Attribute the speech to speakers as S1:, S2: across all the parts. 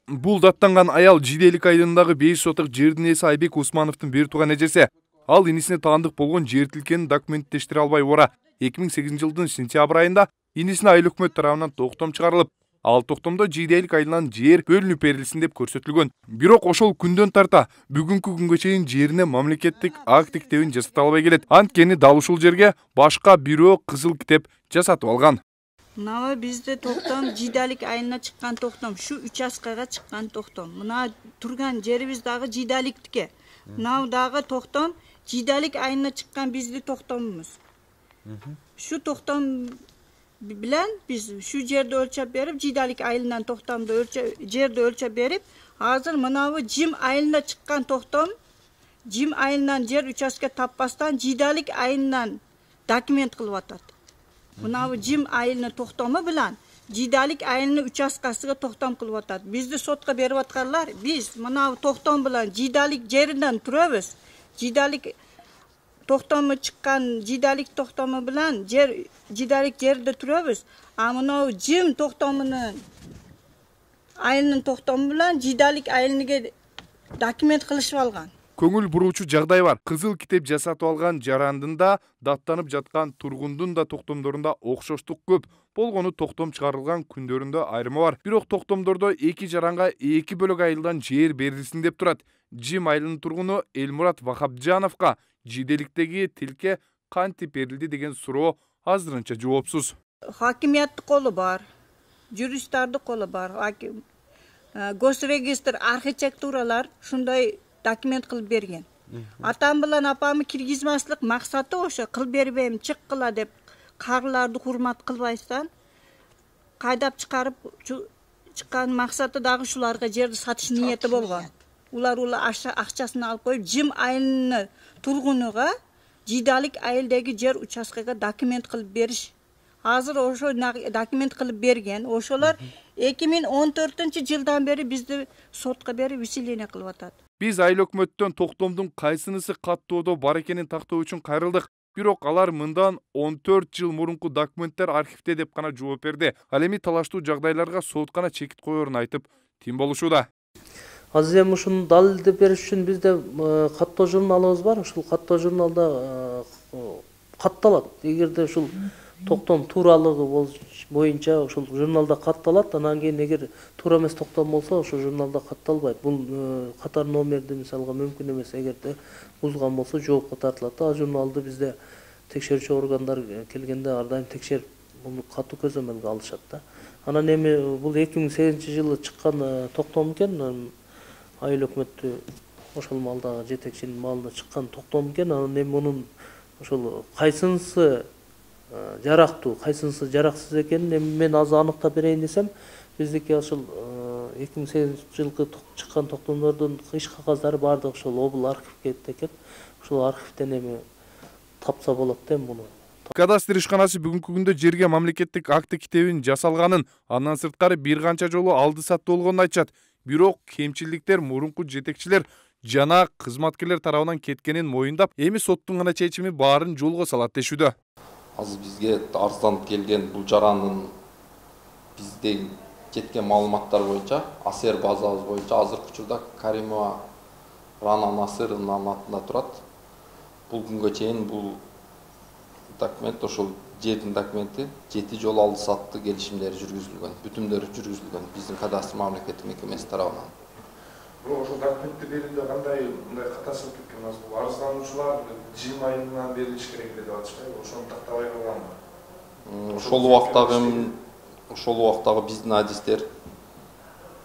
S1: Бул даттанган аял Жиделик айылындагы 5 соток жердин ээси Айбек Усмановдун бир тууган эжеси. Ал инисине таандык болгон жер тилкени документтештире албай ора 2008 жылдын сентябрь айында инисине айыл өкмөт тарабынан токтом чыгарылып, ал токтомдо Жиделик айылынан жер бөлүнүп берилсин деп көрсөтүлгөн. Бирок ошол күндөн тарта бүгүнкү күнгө чейин жерине мамлекеттик акт китебин жасата албай келет. Анткени дал ушул жерге башка бирөө кызыл китеп жасатып алган.
S2: Мына бизде токтом Жиделик айылына чыккан токтом, шу участкага чыккан токтом. Мына турган жерибиз дагы Жиделиктики. Мына дагы токтом Жиделик айылына чыккан биздин токтомубуз. Шу токтом bilen biz şu yerde ölçüp berip Жиделик айылынан токтомду жерди ölçüp berip азыр мынабы Жим айылына чыккан токтом Жим айылынан жер участке таппастан Жиделик айылынан документ кылып атат. Мынабы Жим айылынын токтому билен Жиделик айылынын участкасыга токтом кылып атат. Бизди сотко берип аткандар, биз мынабы токтом билен Жиделик жеринен турабыз. Жиделик токтому чыккан Жиделик токтому билен Жиделик жерде турабыз. А мынабы Жим токтомунун айылынын токтому билен Жиделик айылыга документ кылышып алган.
S1: Көңүл буруучу жагдай бар. Кызыл китеп жасатып алган жарандында даттанып жаткан тургундун да токтомдорунда окшоштук көп. Болгону токтом чыгарылган күндөрүндө айырмы бар. Бирок токтомдордо эки жаранга эки бөлөк айылдан жер берилсин деп турат. Жим айылынын тургуну Элмурат Вахапжановго Жиделиктеги тилке кантип берилди деген суроо азырынча жоопсуз.
S2: Хакимияттын колу бар, юристтардын колу бар, госрегистр архитектуралар шундай документ кылып берген. Атам билен апамы киргизмаслык максаты ошо, кыл бербейм, чыккыла деп карларды урмат кылбайсыздан кайдап чыгарып чыккан максаты дагы шуларга жерди сатыш ниети болгон. Улар акчасын алып коюп Жим айылынын тургунуга Жиделик айылдагы жер участкага документ кылып бериш. Азыр ошо документ кылып берген. Ошолор 2014-жылдан бери бизди сотко берип выселение кылып атат.
S1: Биз айыл өкмөттөн токтомдун кайсынысы каттоодо бар экенин тактоо үчүн кайрылдык. Бирок алар мындан 14 жыл мурунку документтер архивде деп гана жооп берди. Ал эми талаштуу жагдайларга сот гана чекит коерун айтып, тим болушууда.
S3: Азыр эми ушуну далилдеп бериш үчүн бизде каттоо журналыбыз бар. Ушул каттоо журналда катталат. Эгерде ушул токтом тууралыгы боюнча ушул журналда катталат, анан кийин эгер туура эмес токтом болсо ошол журналда катталбайт. Бул катар номерди мисалга мүмкүн эмес, эгерде бузган болсо жоопко тартылат. Ал журналды бизде текшерүүчү органдар келгенде ар дайым текшерип, муну катуу көзөмөлгө алышат да. Анан эми бул 2008-жылы чыккан токтом экен, айыл өкмөттү ошол малдагы жетекчинин малына чыккан токтом экен. Анан эми мунун ошол кайсынысы жарактуу, кайсынысы жараксыз экенин эми мен азыр аныктап берейин десем, биздики ошол 2008-жылкы чыккан токтомдордун иш кагаздары баардыгы ошол обул архивге экен. Ошол архивден эми тапса болот да муну.
S1: Кадастр ишканасы бүгүнкү күндө жерге мамлекеттик акт китебин жасалганын, андан сырткары бир канча жолу алды сатты болгонун айтышат. Бирок кемчилдиктер мурунку жетекчилер жана кызматкерлер тарабынан кеткенин моюндап, эми соттун гана чечими баарын жолго салат дешүүдө.
S4: Азыр бизге арызданып келген бул жарандын бизде жеткен маалыматтар боюнча, АСР базабыз боюнча азыркы учурда Каримова Рана Насыровнанын атында турат. Бул күнгө чейин бул документ, ошол жердин документи 7 жолу алды сатты келишимдери жүргүзүлгөн, бүтүмдөрү жүргүзүлгөн биздин кадастр мамлекеттик мекемеси тарабынан.
S5: Ошол документти берүүнү кандай мындай катасып кеткен азыр бул арыздануучулар Жим айылынан берилиш керек деп атышпайбы? Ошону тактабай калганбы?
S4: Ошол убактагы биздин адистер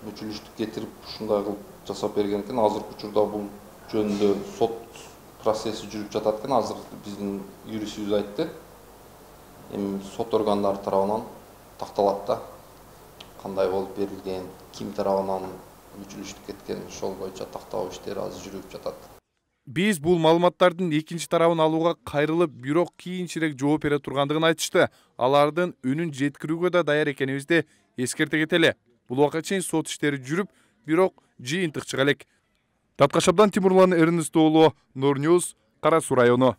S4: мүчүлүштүк кетирип ушундай кылып жасап берген экен. Азыркы учурда бул жөнүндө сот процесси жүрүп жатат экен. Азыр биздин юристибиз айтты. Эми сот органдары тарабынан такталат да. Кандай болуп берилген, ким тарабынан мүчүлүштүк кеткен, ошол боюнча тактоо иштери азыр жүрүп жатат.
S1: Биз бул маалыматтардын экинчи тарабын алууга кайрылып, бирок кийинчерээк жооп бере тургандыгын айтышты. Алардын үнүн жеткирүүгө да даяр экенибизди эскерте кетели. Бул убакка чейин сот иштери жүрүп, бирок жыйынтык чыга элек. Таткашабдан Тимурлан Эрнест уулу, Нур Ньюс, Кара Суу району.